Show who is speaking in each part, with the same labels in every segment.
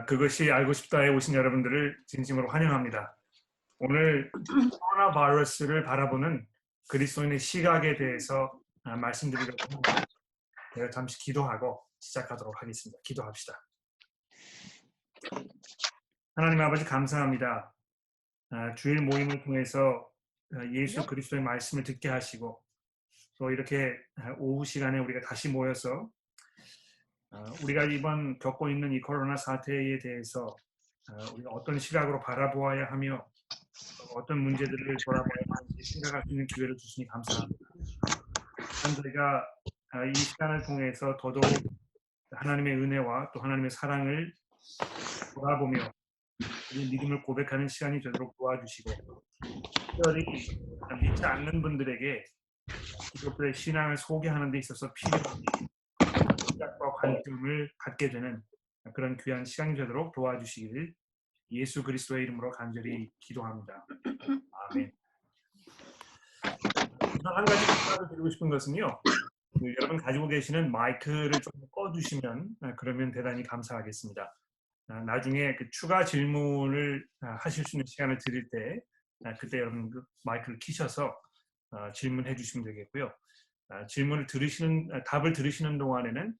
Speaker 1: 그것이 알고 싶다에 오신 여러분들을 진심으로 환영합니다. 오늘 코로나 바이러스를 바라보는 그리스도인의 시각에 대해서 말씀드리려고 합니다. 제가 잠시 기도하고 시작하도록 하겠습니다. 기도합시다. 하나님 아버지 감사합니다. 주일 모임을 통해서 예수 그리스도의 말씀을 듣게 하시고 또 이렇게 오후 시간에 우리가 다시 모여서 우리가 이번 겪고 있는 이 코로나 사태에 대해서 우리가 어떤 시각으로 바라보아야 하며 어떤 문제들을 돌아봐야 하는지 생각할 수 있는 기회를 주시니 감사합니다. 저희가 이 시간을 통해서 더더욱 하나님의 은혜와 또 하나님의 사랑을 돌아보며 우리 믿음을 고백하는 시간이 되도록 도와주시고 특별히 믿지 않는 분들에게 이것들의 신앙을 소개하는 데 있어서 필요한 시각과 관점을 갖게 되는 그런 귀한 시간이 되도록 도와주시기를 예수 그리스도의 이름으로 간절히 기도합니다. 아멘. 우선 한 가지 부탁을 드리고 싶은 것은요. 여러분 가지고 계시는 마이크를 좀 꺼주시면 그러면 대단히 감사하겠습니다. 나중에 그 추가 질문을 하실 수 있는 시간을 드릴 때 그때 여러분 그 마이크를 켜셔서 질문해 주시면 되겠고요. 답을 들으시는 동안에는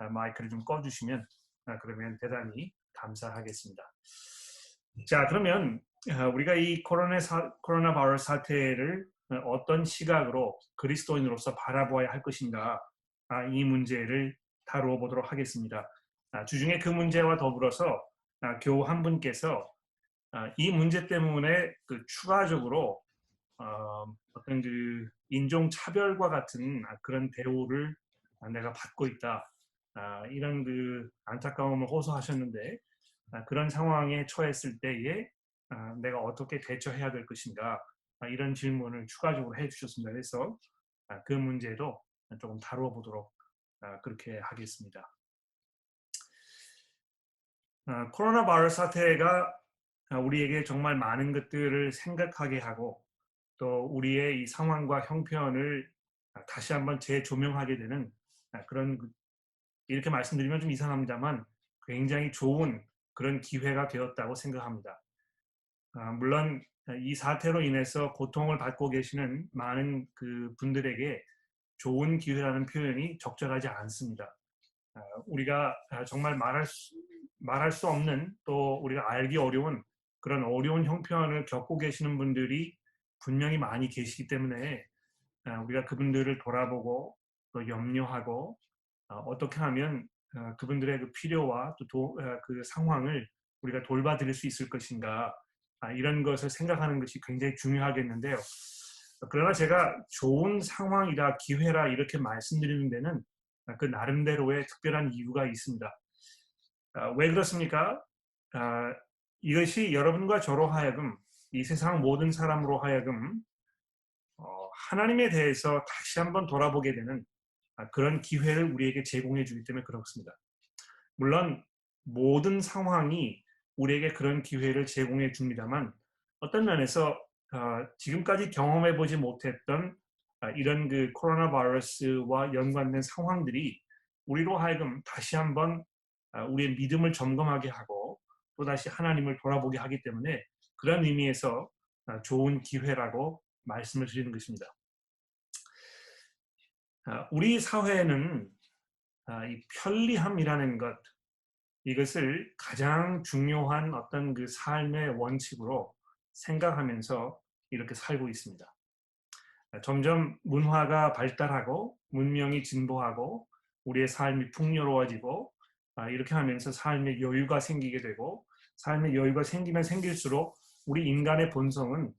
Speaker 1: 마이크를 좀 꺼주시면 그러면 대단히 감사하겠습니다. 자, 그러면 우리가 이 코로나 바이러스 사태를 어떤 시각으로 그리스도인으로서 바라보아야 할 것인가, 이 문제를 다루어 보도록 하겠습니다. 주중에 그 문제와 더불어서 교우 한 분께서 이 문제 때문에 그 추가적으로 어떤 그 인종차별과 같은 그런 대우를 내가 받고 있다. 이런 그 안타까움을 호소하셨는데 그런 상황에 처했을 때에 내가 어떻게 대처해야 될 것인가 이런 질문을 추가적으로 해주셨습니다. 그래서 그 문제도 조금 다루어 보도록 그렇게 하겠습니다. 코로나 바이러스 사태가 우리에게 정말 많은 것들을 생각하게 하고 또 우리의 이 상황과 형편을 다시 한번 재조명하게 되는 그런 이렇게 말씀드리면 좀 이상합니다만 굉장히 좋은 그런 기회가 되었다고 생각합니다. 물론 이 사태로 인해서 고통을 받고 계시는 많은 그 분들에게 좋은 기회라는 표현이 적절하지 않습니다. 우리가 정말 말할 수 없는 또 우리가 알기 어려운 그런 어려운 형편을 겪고 계시는 분들이 분명히 많이 계시기 때문에 우리가 그분들을 돌아보고 또 염려하고 어떻게 하면 그분들의 그 필요와 또 그 상황을 우리가 돌봐드릴 수 있을 것인가 이런 것을 생각하는 것이 굉장히 중요하겠는데요. 그러나 제가 좋은 상황이라 기회라 이렇게 말씀드리는 데는 그 나름대로의 특별한 이유가 있습니다. 왜 그렇습니까? 이것이 여러분과 저로 하여금 이 세상 모든 사람으로 하여금 하나님에 대해서 다시 한번 돌아보게 되는 그런 기회를 우리에게 제공해 주기 때문에 그렇습니다. 물론 모든 상황이 우리에게 그런 기회를 제공해 줍니다만 어떤 면에서 지금까지 경험해 보지 못했던 이런 그 코로나 바이러스와 연관된 상황들이 우리로 하여금 다시 한번 우리의 믿음을 점검하게 하고 또다시 하나님을 돌아보게 하기 때문에 그런 의미에서 좋은 기회라고 말씀을 드리는 것입니다. 우리 사회는 이 편리함이라는 것, 이것을 가장 중요한 어떤 그 삶의 원칙으로 생각하면서 이렇게 살고 있습니다. 점점 문화가 발달하고 문명이 진보하고 우리의 삶이 풍요로워지고 이렇게 하면서 삶의 여유가 생기게 되고 삶의 여유가 생기면 생길수록 우리 인간의 본성은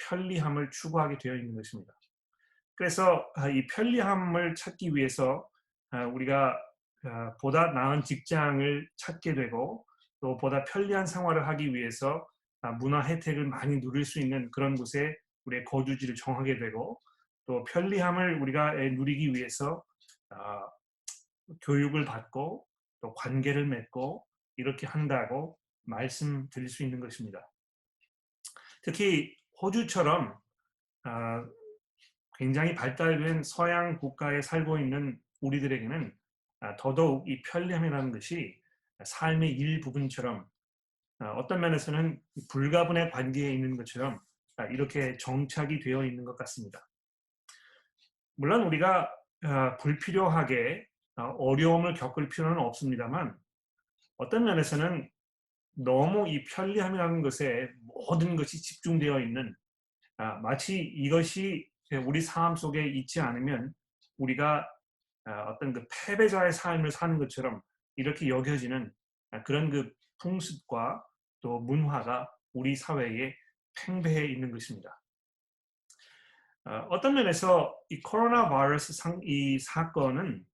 Speaker 1: 편리함을 추구하게 되어 있는 것입니다. 그래서 이 편리함을 찾기 위해서 우리가 보다 나은 직장을 찾게 되고 또 보다 편리한 생활을 하기 위해서 문화 혜택을 많이 누릴 수 있는 그런 곳에 우리의 거주지를 정하게 되고 또 편리함을 우리가 누리기 위해서 교육을 받고 또 관계를 맺고 이렇게 한다고 말씀드릴 수 있는 것입니다. 특히 호주처럼 굉장히 발달된 서양 국가에 살고 있는 우리들에게는 더더욱 이 편리함이라는 것이 삶의 일부분처럼 어떤 면에서는 불가분의 관계에 있는 것처럼 이렇게 정착이 되어 있는 것 같습니다. 물론 우리가 불필요하게 어려움을 겪을 필요는 없습니다만 어떤 면에서는 너무 이 편리함이라는 것에 모든 것이 집중되어 있는 마치 이것이 우리 삶 속에 있지 않으면 우리가 어떤 그 패배자의 삶을 사는 것처럼 이렇게 여겨지는 그런 그 풍습과 또 문화가 우리 사회에 팽배해 있는 것입니다. 어떤 면에서 이 코로나 바이러스 이 사건은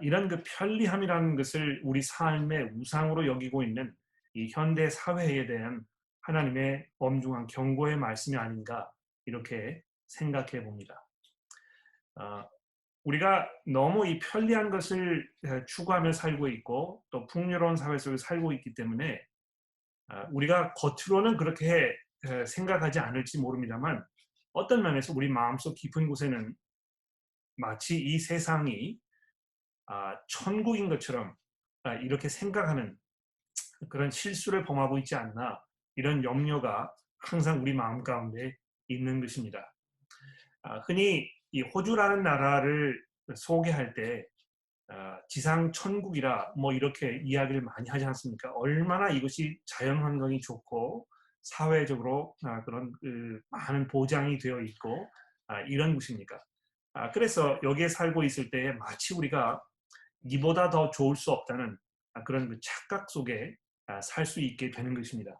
Speaker 1: 이런 그 편리함이라는 것을 우리 삶의 우상으로 여기고 있는 이 현대 사회에 대한 하나님의 엄중한 경고의 말씀이 아닌가 이렇게 생각해 봅니다. 우리가 너무 이 편리한 것을 추구하며 살고 있고 또 풍요로운 사회 속에 살고 있기 때문에 우리가 겉으로는 그렇게 생각하지 않을지 모릅니다만 어떤 면에서 우리 마음속 깊은 곳에는 마치 이 세상이 천국인 것처럼 이렇게 생각하는 그런 실수를 범하고 있지 않나 이런 염려가 항상 우리 마음 가운데 있는 것입니다. 흔히 이 호주라는 나라를 소개할 때 지상 천국이라 뭐 이렇게 이야기를 많이 하지 않습니까? 얼마나 이것이 자연 환경이 좋고 사회적으로 그런 그 많은 보장이 되어 있고 이런 곳입니까? 그래서 여기에 살고 있을 때 마치 우리가 이보다 더 좋을 수 없다는 그런 그 착각 속에 살 수 있게 되는 것입니다.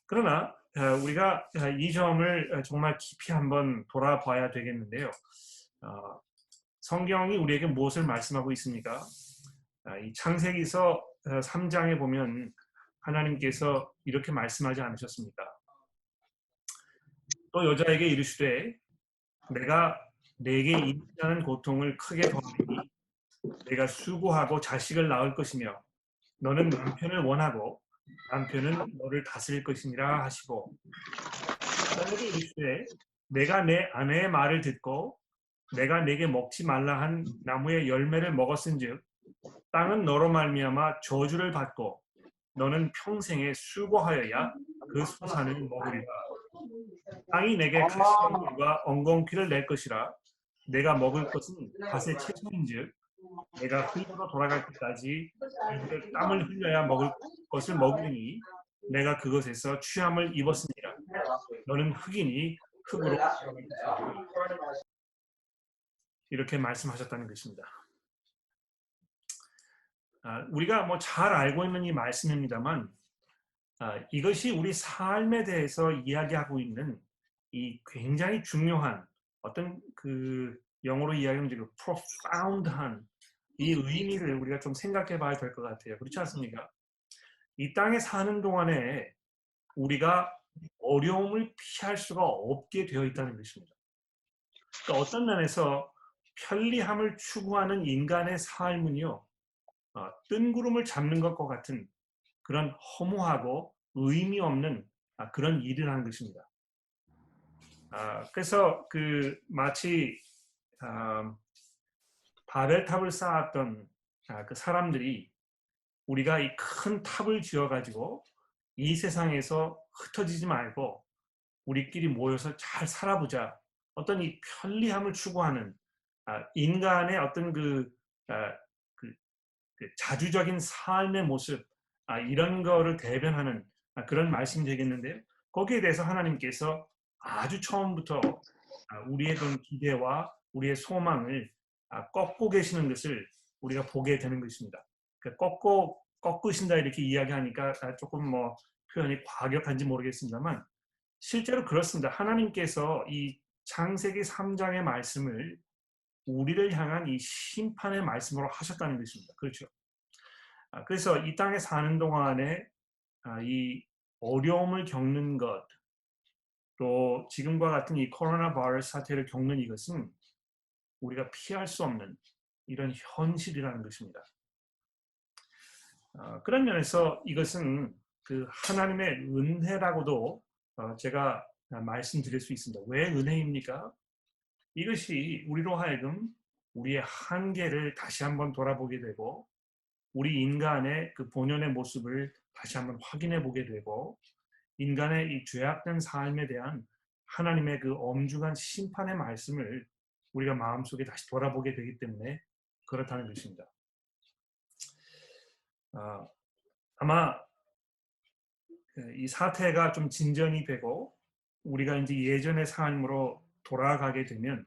Speaker 1: 그러나 우리가 이 점을 정말 깊이 한번 돌아봐야 되겠는데요. 성경이 우리에게 무엇을 말씀하고 있습니까? 이 창세기서 3장에 보면 하나님께서 이렇게 말씀하지 않으셨습니까? 또 여자에게 이르시되 내가 내게 임신하는 고통을 크게 더하리니 내가 수고하고 자식을 낳을 것이며 너는 남편을 원하고 남편은 너를 다스릴 것이니라 하시고 아담에게 이르시되 내가 내 아내의 말을 듣고 내가 내게 먹지 말라 한 나무의 열매를 먹었은즉 땅은 너로 말미암아 저주를 받고 너는 평생에 수고하여야 그 소산을 먹으리라. 땅이 내게 가시덤불과 엉겅퀴를 낼 것이라. 내가 먹을 것은 밭의 채소인즉 내가 흙으로 돌아갈 때까지 일들 땀을 흘려야 먹을 것을 먹으니 내가 그것에서 취함을 입었으니라. 너는 흙이니 흙으로 돌아갈 것이라. 이렇게 말씀하셨다는 것입니다. 우리가 뭐 잘 알고 있는 이 말씀입니다만 이것이 우리 삶에 대해서 이야기하고 있는 이 굉장히 중요한 어떤 그 영어로 이야기하면 그 profound한 이 의미를 우리가 좀 생각해 봐야 될 것 같아요. 그렇지 않습니까? 이 땅에 사는 동안에 우리가 어려움을 피할 수가 없게 되어 있다는 것입니다. 그러니까 어떤 면에서 편리함을 추구하는 인간의 삶은요, 뜬구름을 잡는 것과 같은 그런 허무하고 의미 없는 그런 일을 하는 것입니다. 그래서 그 마치 바벨탑을 쌓았던 그 사람들이 우리가 이 큰 탑을 지어가지고 이 세상에서 흩어지지 말고 우리끼리 모여서 잘 살아보자. 어떤 이 편리함을 추구하는 인간의 어떤 그 자주적인 삶의 모습 이런 거를 대변하는 그런 말씀이 되겠는데요. 거기에 대해서 하나님께서 아주 처음부터 우리의 그런 기대와 우리의 소망을 꺾고 계시는 것을 우리가 보게 되는 것입니다. 꺾으신다 이렇게 이야기하니까 조금 뭐 표현이 과격한지 모르겠습니다만 실제로 그렇습니다. 하나님께서 이 창세기 3장의 말씀을 우리를 향한 이 심판의 말씀으로 하셨다는 것입니다. 그렇죠. 그래서 이 땅에 사는 동안에 이 어려움을 겪는 것, 또 지금과 같은 이 코로나 바이러스 사태를 겪는 이것은 우리가 피할 수 없는 이런 현실이라는 것입니다. 그런 면에서 이것은 그 하나님의 은혜라고도 제가 말씀드릴 수 있습니다. 왜 은혜입니까? 이것이 우리로 하여금 우리의 한계를 다시 한번 돌아보게 되고 우리 인간의 그 본연의 모습을 다시 한번 확인해 보게 되고 인간의 이 죄악된 삶에 대한 하나님의 그 엄중한 심판의 말씀을 우리가 마음속에 다시 돌아보게 되기 때문에 그렇다는 것입니다. 아마 이 사태가 좀 진전이 되고 우리가 이제 예전의 삶으로 돌아가게 되면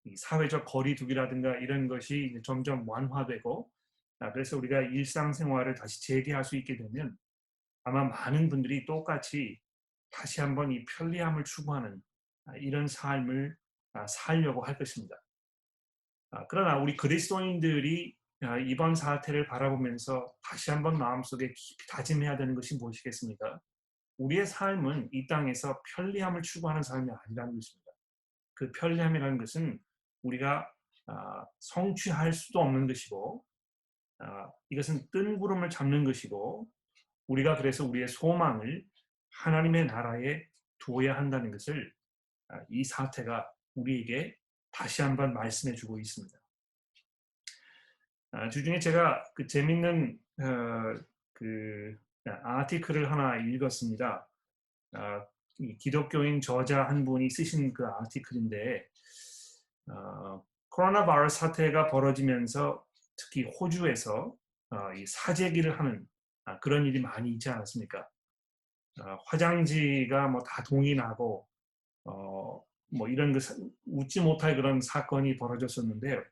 Speaker 1: 이 사회적 거리두기라든가 이런 것이 이제 점점 완화되고 그래서 우리가 일상생활을 다시 재개할 수 있게 되면 아마 많은 분들이 똑같이 다시 한번 이 편리함을 추구하는 이런 삶을 살려고 할 것입니다. 그러나 우리 그리스도인들이 이번 사태를 바라보면서 다시 한번 마음속에 깊이 다짐해야 되는 것이 무엇이겠습니까? 우리의 삶은 이 땅에서 편리함을 추구하는 삶이 아니라는 것입니다. 그 편리함이라는 것은 우리가 성취할 수도 없는 것이고 이것은 뜬구름을 잡는 것이고 우리가 그래서 우리의 소망을 하나님의 나라에 두어야 한다는 것을 이 사태가 우리에게 다시 한번 말씀해 주고 있습니다. 주중에 제가 그 재밌는 그 아티클을 하나 읽었습니다. 이 기독교인 저자 한 분이 쓰신 그 아티클인데 코로나 바이러스 사태가 벌어지면서 특히 호주에서 이 사재기를 하는 그런 일이 많이 있지 않았습니까? 화장지가 뭐 다 동이 나고 뭐 이런 그 웃지 못할 그런 사건이 벌어졌었는데요.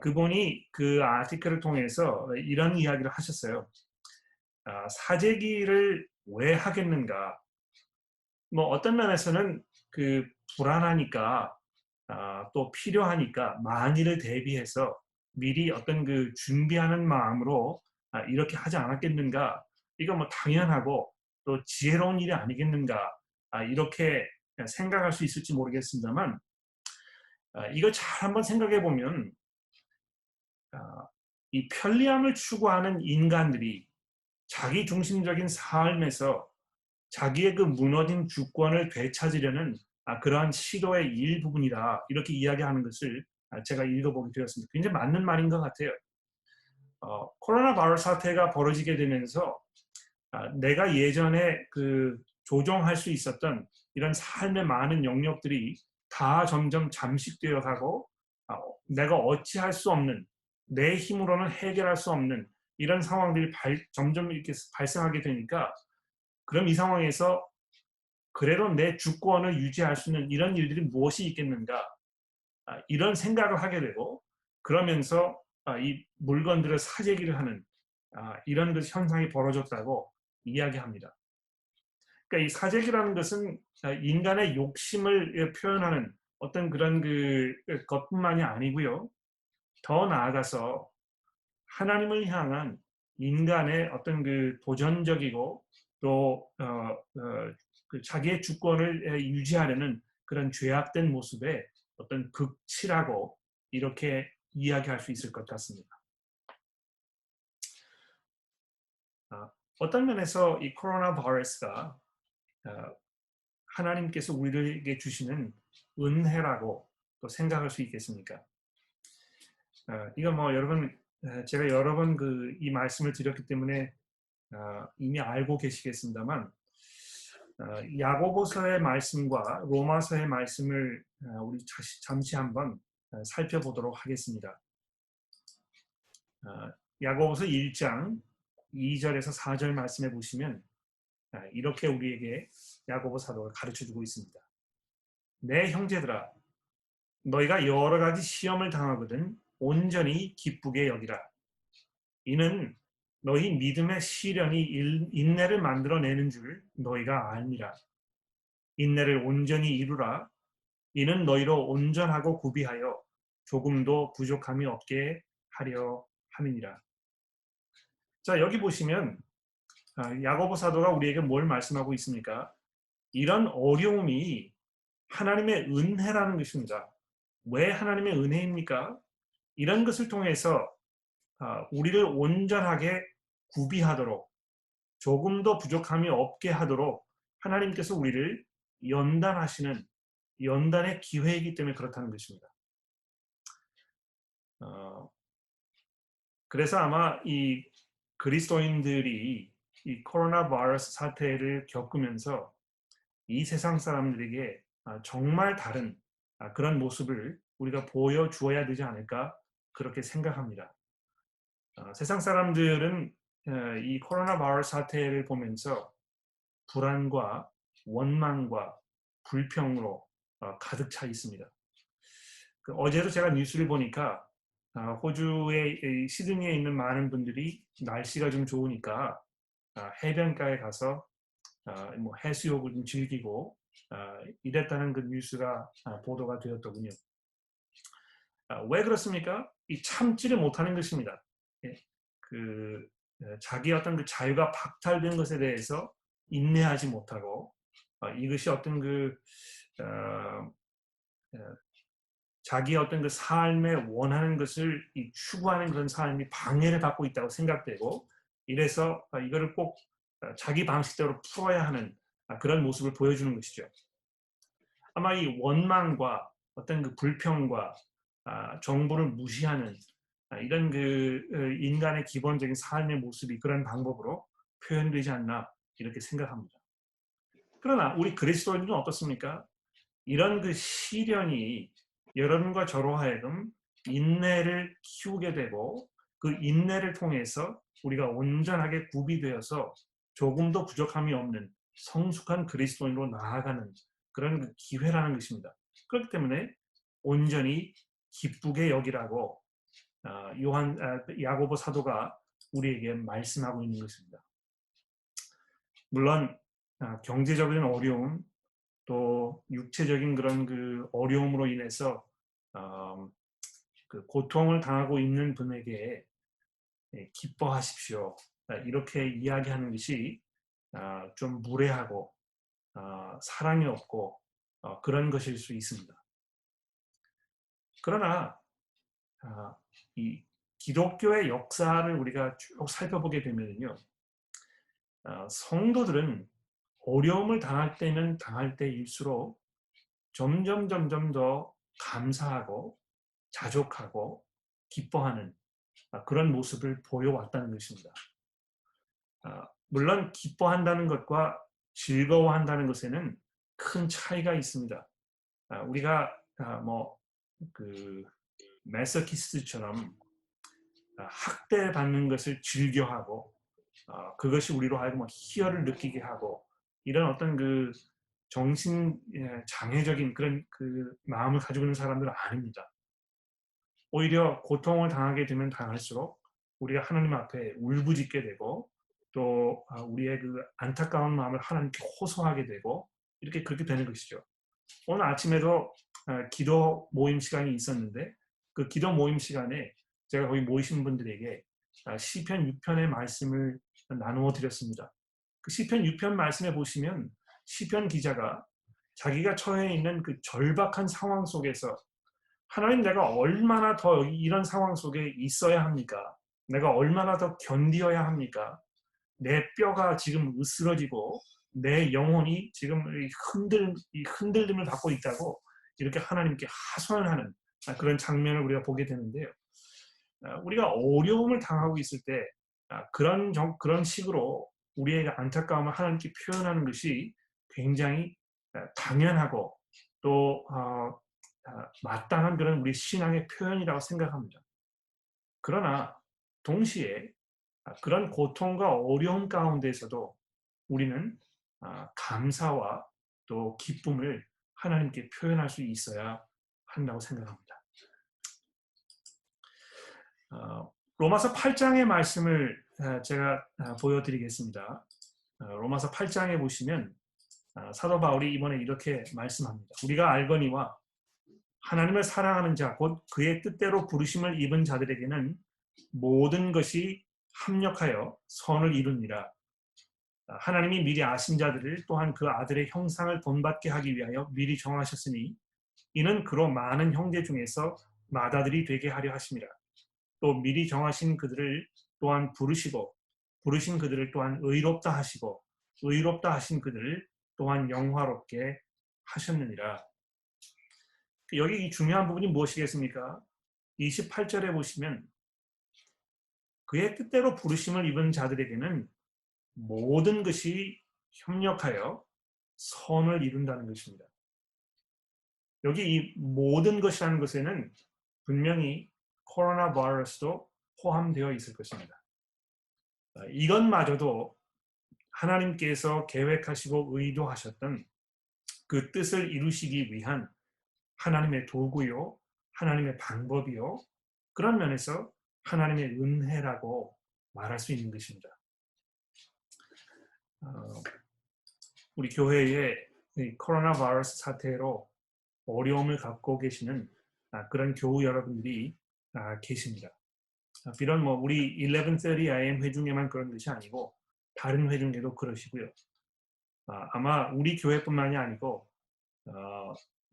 Speaker 1: 그분이 그 아티클을 통해서 이런 이야기를 하셨어요. 사재기를 왜 하겠는가? 뭐 어떤 면에서는 그 불안하니까 또 필요하니까 만일을 대비해서 미리 어떤 그 준비하는 마음으로 이렇게 하지 않았겠는가? 이거 뭐 당연하고 또 지혜로운 일이 아니겠는가? 이렇게 생각할 수 있을지 모르겠습니다만 이걸 잘 한번 생각해 보면 이 편리함을 추구하는 인간들이 자기 중심적인 삶에서 자기의 그 무너진 주권을 되찾으려는 그러한 시도의 일부분이다. 이렇게 이야기하는 것을 제가 읽어보게 되었습니다. 굉장히 맞는 말인 것 같아요. 코로나 바이러스 사태가 벌어지게 되면서 내가 예전에 그 조정할 수 있었던 이런 삶의 많은 영역들이 다 점점 잠식되어 가고 내가 어찌할 수 없는 내 힘으로는 해결할 수 없는 이런 상황들이 점점 이렇게 발생하게 되니까 그럼 이 상황에서 그래도 내 주권을 유지할 수 있는 이런 일들이 무엇이 있겠는가 이런 생각을 하게 되고 그러면서 이 물건들을 사재기를 하는 이런 그 현상이 벌어졌다고 이야기합니다. 그러니까 이 사재기라는 것은 인간의 욕심을 표현하는 어떤 그런 그 것뿐만이 아니고요. 더 나아가서 하나님을 향한 인간의 어떤 그 도전적이고 또 그 자기의 주권을 유지하려는 그런 죄악된 모습의 어떤 극치라고 이렇게 이야기할 수 있을 것 같습니다. 어떤 면에서 이 코로나 바이러스가 하나님께서 우리에게 주시는 은혜라고 또 생각할 수 있겠습니까? 이거 뭐 여러분 제가 여러 번 그 이 말씀을 드렸기 때문에 이미 알고 계시겠습니다만 야고보서의 말씀과 로마서의 말씀을 우리 잠시 한번 살펴보도록 하겠습니다. 야고보서 1장 2절에서 4절 말씀해 보시면 이렇게 우리에게 야고보 사도가 가르쳐주고 있습니다. 내 형제들아 너희가 여러 가지 시험을 당하거든 온전히 기쁘게 여기라. 이는 너희 믿음의 시련이 인내를 만들어내는 줄 너희가 알니라. 인내를 온전히 이루라. 이는 너희로 온전하고 구비하여 조금도 부족함이 없게 하려 함이니라. 자, 여기 보시면 야고보 사도가 우리에게 뭘 말씀하고 있습니까? 이런 어려움이 하나님의 은혜라는 것입니다. 왜 하나님의 은혜입니까? 이런 것을 통해서 우리를 온전하게 구비하도록 조금도 부족함이 없게 하도록 하나님께서 우리를 연단하시는 연단의 기회이기 때문에 그렇다는 것입니다. 그래서 아마 이 그리스도인들이 이 코로나 바이러스 사태를 겪으면서 이 세상 사람들에게 정말 다른 그런 모습을 우리가 보여주어야 되지 않을까 그렇게 생각합니다. 세상 사람들은 이 코로나 바이러스 사태를 보면서 불안과 원망과 불평으로 가득 차 있습니다. 어제도 제가 뉴스를 보니까 호주의 이 시드니에 있는 많은 분들이 날씨가 좀 좋으니까 해변가에 가서 뭐 해수욕을 좀 즐기고 이랬다는 그 뉴스가 보도가 되었더군요. 왜 그렇습니까? 이 참지를 못하는 것입니다. 예. 그 자기 어떤 그 자유가 박탈된 것에 대해서 인내하지 못하고 이것이 어떤 그 어, 어, 자기의 어떤 그 삶에 원하는 것을 이 추구하는 그런 삶이 방해를 받고 있다고 생각되고 이래서 이거를 꼭 자기 방식대로 풀어야 하는 그런 모습을 보여주는 것이죠. 아마 이 원망과 어떤 그 불평과 정부를 무시하는 이런 그 인간의 기본적인 삶의 모습이 그런 방법으로 표현되지 않나 이렇게 생각합니다. 그러나 우리 그리스도인들은 어떻습니까? 이런 그 시련이 여러분과 저로 하여금 인내를 키우게 되고 그 인내를 통해서 우리가 온전하게 구비되어서 조금도 부족함이 없는 성숙한 그리스도인으로 나아가는 그런 그 기회라는 것입니다. 그렇기 때문에 온전히 기쁘게 여기라고 야고보 사도가 우리에게 말씀하고 있는 것입니다. 물론 경제적인 어려움 또 육체적인 그런 그 어려움으로 인해서 어, 그 고통을 당하고 있는 분에게 기뻐하십시오. 이렇게 이야기하는 것이 좀 무례하고 사랑이 없고 그런 것일 수 있습니다. 그러나 이 기독교의 역사를 우리가 쭉 살펴보게 되면요, 성도들은 어려움을 당할 때는 당할 때일수록 점점 더 감사하고 자족하고 기뻐하는 그런 모습을 보여왔다는 것입니다. 물론 기뻐한다는 것과 즐거워한다는 것에는 큰 차이가 있습니다. 우리가 뭐그 메서키스트처럼 학대받는 것을 즐겨하고 그것이 우리로 하여금 희열을 느끼게 하고 이런 어떤 그 정신 장애적인 그런 그 마음을 가지고 있는 사람들은 아닙니다. 오히려 고통을 당하게 되면 당할수록 우리가 하나님 앞에 울부짖게 되고 또 우리의 그 안타까운 마음을 하나님께 호소하게 되고 이렇게 그렇게 되는 것이죠. 오늘 아침에도 기도 모임 시간이 있었는데 그 기도 모임 시간에 제가 거기 모이신 분들에게 시편 6편의 말씀을 나누어 드렸습니다. 그 시편 6편 말씀에 보시면 시편 기자가 자기가 처해 있는 그 절박한 상황 속에서 하나님 내가 얼마나 더 이런 상황 속에 있어야 합니까? 내가 얼마나 더 견디어야 합니까? 내 뼈가 지금 으스러지고 내 영혼이 지금 흔들림을 받고 있다고 이렇게 하나님께 하소연하는 그런 장면을 우리가 보게 되는데요. 우리가 어려움을 당하고 있을 때 그런 식으로 우리의 안타까움을 하나님께 표현하는 것이 굉장히 당연하고 또 마땅한 그런 우리 신앙의 표현이라고 생각합니다. 그러나 동시에 그런 고통과 어려움 가운데서도 우리는 감사와 또 기쁨을 하나님께 표현할 수 있어야 한다고 생각합니다. 로마서 8장의 말씀을 제가 보여드리겠습니다. 로마서 8장에 보시면 사도 바울이 이번에 이렇게 말씀합니다. 우리가 알거니와 하나님을 사랑하는 자, 곧 그의 뜻대로 부르심을 입은 자들에게는 모든 것이 합력하여 선을 이루니라. 하나님이 미리 아신 자들을 또한 그 아들의 형상을 본받게 하기 위하여 미리 정하셨으니 이는 그로 많은 형제 중에서 맏아들이 되게 하려 하심이라. 또 미리 정하신 그들을 또한 부르시고 부르신 그들을 또한 의롭다 하시고 의롭다 하신 그들을 또한 영화롭게 하셨느니라. 여기 이 중요한 부분이 무엇이겠습니까? 28절에 보시면 그의 뜻대로 부르심을 입은 자들에게는 모든 것이 협력하여 선을 이룬다는 것입니다. 여기 이 모든 것이라는 것에는 분명히 코로나 바이러스도 포함되어 있을 것입니다. 이것마저도 하나님께서 계획하시고 의도하셨던 그 뜻을 이루시기 위한 하나님의 도구요, 하나님의 방법이요, 그런 면에서 하나님의 은혜라고 말할 수 있는 것입니다. 우리 교회에 코로나 바이러스 사태로 어려움을 갖고 계시는 그런 교우 여러분들이 계십니다. 비록 우리 11:30 AM 회중에만 그런 것이 아니고 다른 회중에도 그러시고요. 아마 우리 교회뿐만이 아니고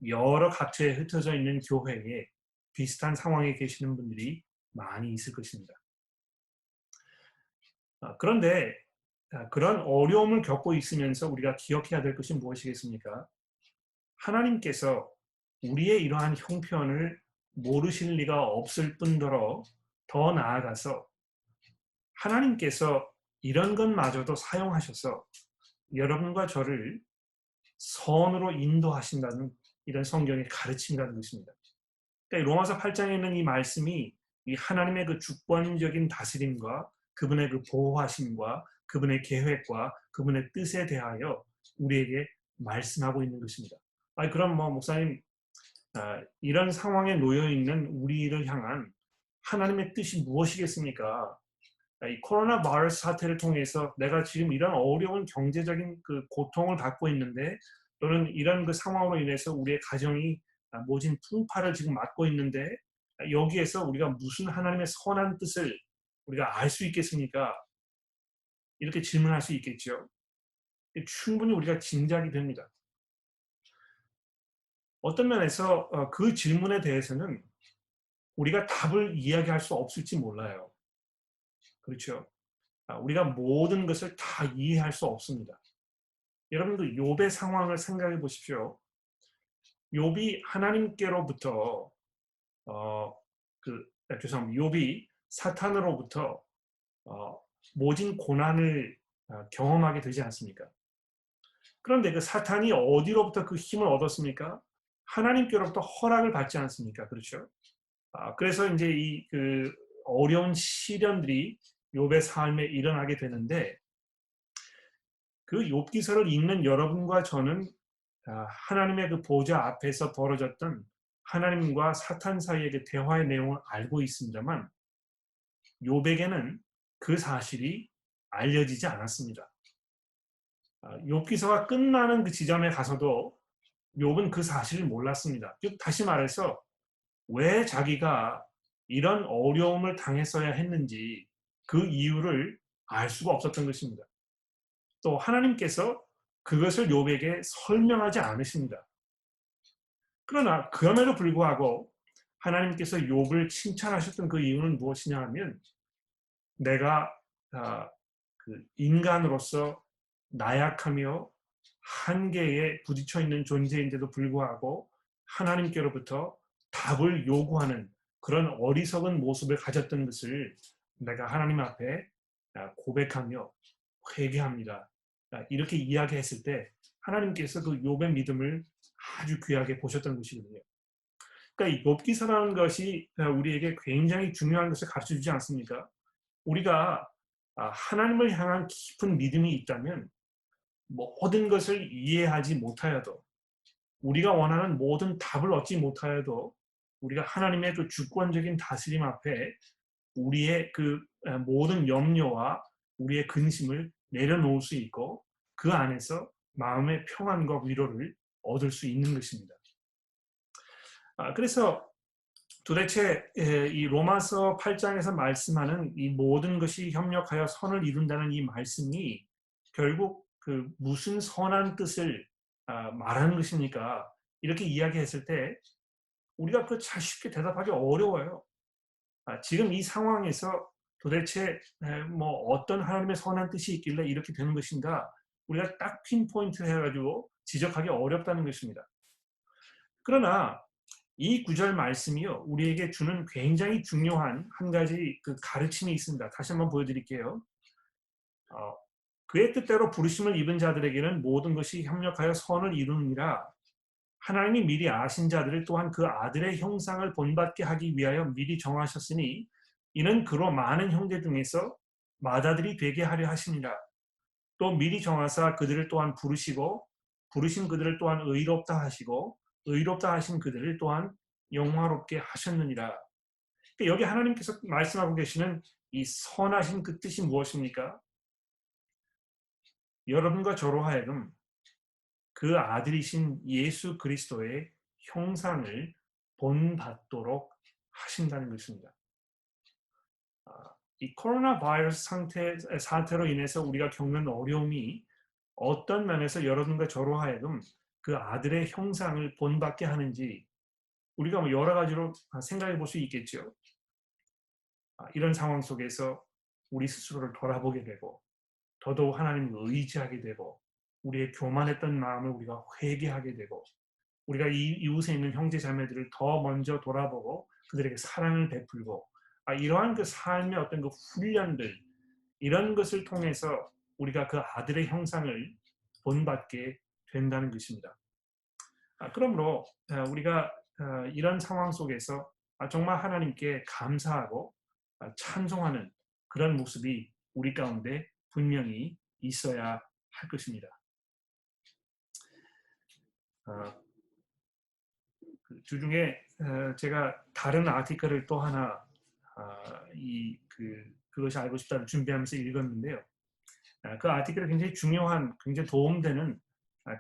Speaker 1: 여러 각처에 흩어져 있는 교회에 비슷한 상황에 계시는 분들이 많이 있을 것입니다. 그런데 그런 어려움을 겪고 있으면서 우리가 기억해야 될 것이 무엇이겠습니까? 하나님께서 우리의 이러한 형편을 모르실 리가 없을 뿐더러 더 나아가서 하나님께서 이런 것마저도 사용하셔서 여러분과 저를 선으로 인도하신다는 이런 성경의 가르침이라는 것입니다. 그러니까 로마서 8장에 있는 이 말씀이 이 하나님의 그 주권적인 다스림과 그분의 그 보호하심과 그분의 계획과 그분의 뜻에 대하여 우리에게 말씀하고 있는 것입니다. 그럼 목사님, 이런 상황에 놓여 있는 우리를 향한 하나님의 뜻이 무엇이겠습니까? 이 코로나 바이러스 사태를 통해서 내가 지금 이런 어려운 경제적인 그 고통을 받고 있는데, 또는 이런 그 상황으로 인해서 우리의 가정이 모진 풍파를 지금 맞고 있는데, 여기에서 우리가 무슨 하나님의 선한 뜻을 우리가 알 수 있겠습니까? 이렇게 질문할 수 있겠죠. 충분히 우리가 짐작이 됩니다. 어떤 면에서 그 질문에 대해서는 우리가 답을 이야기할 수 없을지 몰라요. 그렇죠? 우리가 모든 것을 다 이해할 수 없습니다. 여러분도 욥의 상황을 생각해 보십시오. 욥이 하나님께로부터 죄송합니다. 욥이 사탄으로부터 모진 고난을 경험하게 되지 않습니까? 그런데 그 사탄이 어디로부터 그 힘을 얻었습니까? 하나님께로부터 허락을 받지 않습니까? 그렇죠? 그래서 이제 이 그 어려운 시련들이 욥의 삶에 일어나게 되는데, 그 욥기서를 읽는 여러분과 저는 하나님의 그 보좌 앞에서 벌어졌던 하나님과 사탄 사이의 그 대화의 내용을 알고 있습니다만, 욥에게는 그 사실이 알려지지 않았습니다. 욥기서가 끝나는 그 지점에 가서도 욥은 그 사실을 몰랐습니다. 즉 다시 말해서 왜 자기가 이런 어려움을 당했어야 했는지 그 이유를 알 수가 없었던 것입니다. 또 하나님께서 그것을 욥에게 설명하지 않으십니다. 그러나 그럼에도 불구하고 하나님께서 욥을 칭찬하셨던 그 이유는 무엇이냐 하면, 내가 그 인간으로서 나약하며 한계에 부딪혀 있는 존재인데도 불구하고 하나님께로부터 답을 요구하는 그런 어리석은 모습을 가졌던 것을 내가 하나님 앞에 고백하며 회개합니다. 이렇게 이야기했을 때 하나님께서 그 욥의 믿음을 아주 귀하게 보셨던 것이거든요. 그러니까 이 욥기서라는 것이 우리에게 굉장히 중요한 것을 가르쳐주지 않습니까? 우리가 하나님을 향한 깊은 믿음이 있다면 모든 것을 이해하지 못하여도, 우리가 원하는 모든 답을 얻지 못하여도 우리가 하나님의 그 주권적인 다스림 앞에 우리의 그 모든 염려와 우리의 근심을 내려놓을 수 있고 그 안에서 마음의 평안과 위로를 얻을 수 있는 것입니다. 그래서 도대체 이 로마서 8장에서 말씀하는 이 모든 것이 협력하여 선을 이룬다는 이 말씀이 결국 그 무슨 선한 뜻을 말하는 것입니까? 이렇게 이야기했을 때 우리가 그 잘 쉽게 대답하기 어려워요. 지금 이 상황에서 도대체 어떤 하나님의 선한 뜻이 있길래 이렇게 되는 것인가, 우리가 딱 핀포인트 해가지고 지적하기 어렵다는 것입니다. 그러나 이 구절 말씀이요, 우리에게 주는 굉장히 중요한 한 가지 그 가르침이 있습니다. 다시 한번 보여드릴게요. 어, 그의 뜻대로 부르심을 입은 자들에게는 모든 것이 협력하여 선을 이루느니라. 하나님이 미리 아신 자들을 또한 그 아들의 형상을 본받게 하기 위하여 미리 정하셨으니 이는 그로 많은 형제 중에서 맏아들이 되게 하려 하심이라. 또 미리 정하사 그들을 또한 부르시고 부르신 그들을 또한 의롭다 하시고 의롭다 하신 그들을 또한 영화롭게 하셨느니라. 그러니까 여기 하나님께서 말씀하고 계시는 이 선하신 그 뜻이 무엇입니까? 여러분과 저로 하여금 그 아들이신 예수 그리스도의 형상을 본받도록 하신다는 것입니다. 이 코로나 바이러스 사태로 인해서 우리가 겪는 어려움이 어떤 면에서 여러분과 저로 하여금 그 아들의 형상을 본받게 하는지 우리가 뭐 여러 가지로 생각해 볼 수 있겠죠. 이런 상황 속에서 우리 스스로를 돌아보게 되고 더더욱 하나님을 의지하게 되고 우리의 교만했던 마음을 우리가 회개하게 되고 우리가 이웃에 있는 형제 자매들을 더 먼저 돌아보고 그들에게 사랑을 베풀고 이러한 그 삶의 어떤 그 훈련들 이런 것을 통해서 우리가 그 아들의 형상을 본받게 된다는 것입니다. 그러므로 우리가 이런 상황 속에서 정말 하나님께 감사하고 찬송하는 그런 모습이 우리 가운데 분명히 있어야 할 것입니다. 그 주중에 제가 다른 아티클을 또 하나 그것이 알고 싶다를 준비하면서 읽었는데요. 그 아티클에 굉장히 중요한, 굉장히 도움되는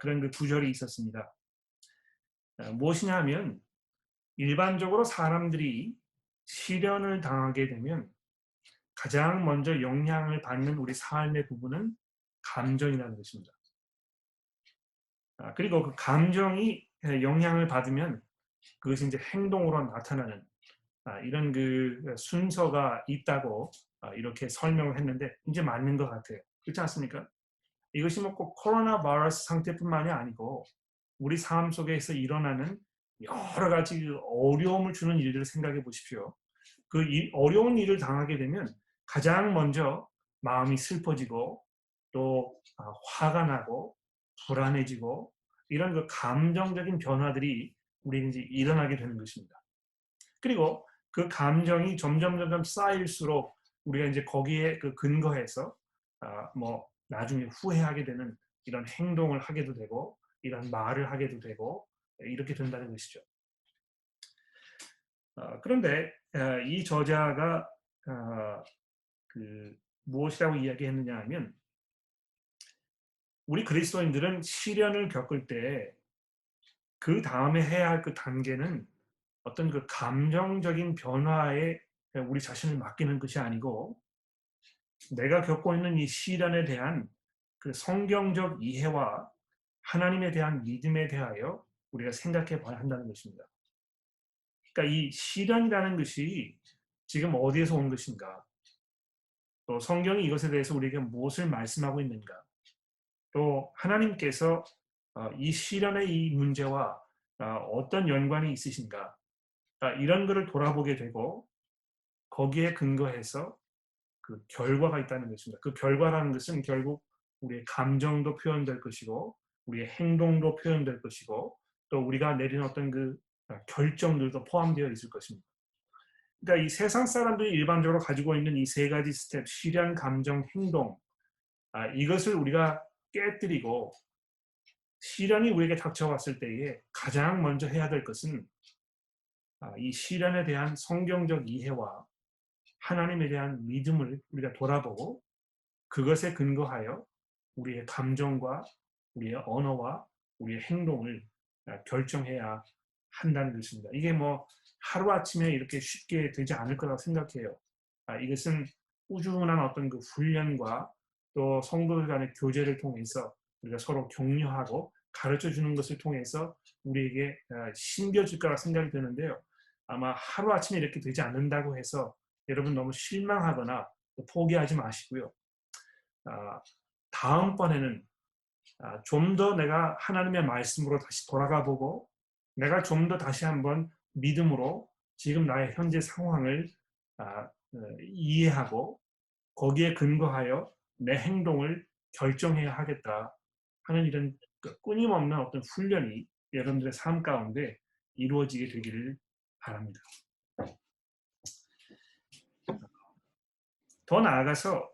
Speaker 1: 그런 그 구절이 있었습니다. 무엇이냐 하면 일반적으로 사람들이 시련을 당하게 되면 가장 먼저 영향을 받는 우리 삶의 부분은 감정이라는 것입니다. 그리고 그 감정이 영향을 받으면 그것이 이제 행동으로 나타나는 이런 그 순서가 있다고 이렇게 설명을 했는데 이제 맞는 것 같아요. 그렇지 않습니까? 이것이 뭐 꼭 코로나 바이러스 상태뿐만이 아니고 우리 삶 속에서 일어나는 여러 가지 어려움을 주는 일들을 생각해 보십시오. 그 어려운 일을 당하게 되면 가장 먼저 마음이 슬퍼지고 또 화가 나고 불안해지고 이런 그 감정적인 변화들이 우리에게 이제 일어나게 되는 것입니다. 그리고 그 감정이 점점 쌓일수록 우리가 이제 거기에 그 근거해서 뭐 나중에 후회하게 되는 이런 행동을 하게도 되고 이런 말을 하게도 되고 이렇게 된다는 것이죠. 그런데 이 저자가 그 무엇이라고 이야기했느냐 하면 우리 그리스도인들은 시련을 겪을 때 그 다음에 해야 할 그 단계는 어떤 그 감정적인 변화에 우리 자신을 맡기는 것이 아니고 내가 겪고 있는 이 시련에 대한 그 성경적 이해와 하나님에 대한 믿음에 대하여 우리가 생각해 봐야 한다는 것입니다. 그러니까 이 시련이라는 것이 지금 어디에서 온 것인가? 또 성경이 이것에 대해서 우리에게 무엇을 말씀하고 있는가? 또 하나님께서 이 시련의 이 문제와 어떤 연관이 있으신가? 이런 것을 돌아보게 되고 거기에 근거해서 그 결과가 있다는 것입니다. 그 결과라는 것은 결국 우리의 감정도 표현될 것이고 우리의 행동도 표현될 것이고 또 우리가 내린 어떤 그 결정들도 포함되어 있을 것입니다. 그러니까 이 세상 사람들이 일반적으로 가지고 있는 이 세 가지 스텝, 시련, 감정, 행동, 이것을 우리가 깨뜨리고 시련이 우리에게 닥쳐왔을 때에 가장 먼저 해야 될 것은 이 시련에 대한 성경적 이해와 하나님에 대한 믿음을 우리가 돌아보고 그것에 근거하여 우리의 감정과 우리의 언어와 우리의 행동을 결정해야 한다는 것입니다. 이게 뭐 하루아침에 이렇게 쉽게 되지 않을 거라고 생각해요. 이것은 꾸준한 어떤 그 훈련과 또 성도들 간의 교제를 통해서 우리가 서로 격려하고 가르쳐 주는 것을 통해서 우리에게 심겨질 거라 생각이 드는데요. 아마 하루아침에 이렇게 되지 않는다고 해서 여러분 너무 실망하거나 포기하지 마시고요. 다음번에는 좀 더 내가 하나님의 말씀으로 다시 돌아가 보고 내가 좀 더 다시 한번 믿음으로 지금 나의 현재 상황을 이해하고 거기에 근거하여 내 행동을 결정해야 하겠다 하는 이런 끊임없는 어떤 훈련이 여러분들의 삶 가운데 이루어지게 되기를 바랍니다. 더 나아가서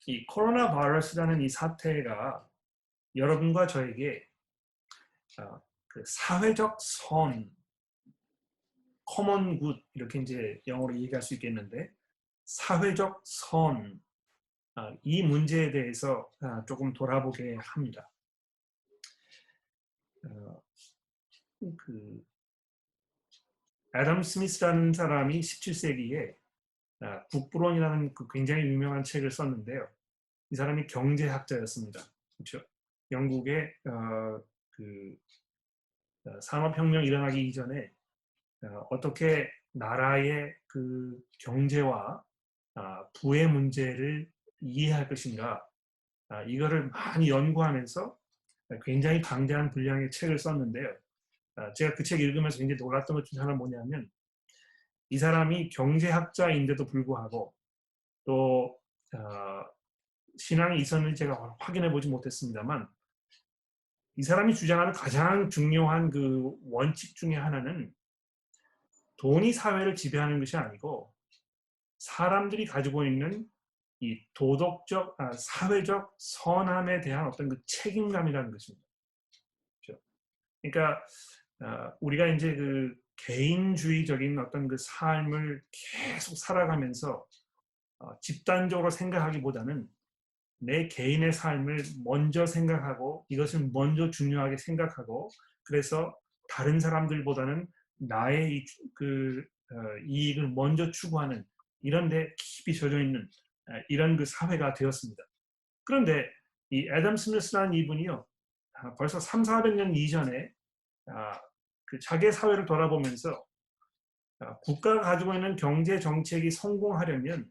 Speaker 1: 이 코로나 바이러스라는 이 사태가 여러분과 저에게 그 사회적 선, common good 이렇게 이제 영어로 얘기할 수 있겠는데 사회적 선, 이 문제에 대해서 조금 돌아보게 합니다. 어, 그 애덤 스미스라는 사람이 17세기에 국부론이라는 그 굉장히 유명한 책을 썼는데요. 이 사람이 경제학자였습니다. 그렇죠? 영국의 그 산업혁명 일어나기 이전에 어떻게 나라의 그 경제와 부의 문제를 이해할 것인가 이거를 많이 연구하면서 굉장히 방대한 분량의 책을 썼는데요. 제가 그 책 읽으면서 굉장히 놀랐던 것 중에 하나는 뭐냐면 이 사람이 경제학자인데도 불구하고 또 신앙이 있었는지 제가 확인해 보지 못했습니다만 이 사람이 주장하는 가장 중요한 그 원칙 중에 하나는 돈이 사회를 지배하는 것이 아니고 사람들이 가지고 있는 이 도덕적, 사회적 선함에 대한 어떤 그 책임감이라는 것입니다. 그렇죠? 그러니까 우리가 이제 그 개인주의적인 어떤 그 삶을 계속 살아가면서 집단적으로 생각하기보다는 내 개인의 삶을 먼저 생각하고 이것을 먼저 중요하게 생각하고 그래서 다른 사람들보다는 나의 그 이익을 먼저 추구하는 이런 데 깊이 젖어 있는 이런 그 사회가 되었습니다. 그런데 이 애덤 스미스라는 이분이요 벌써 3, 400년 이전에 그 자기의 사회를 돌아보면서 국가가 가지고 있는 경제 정책이 성공하려면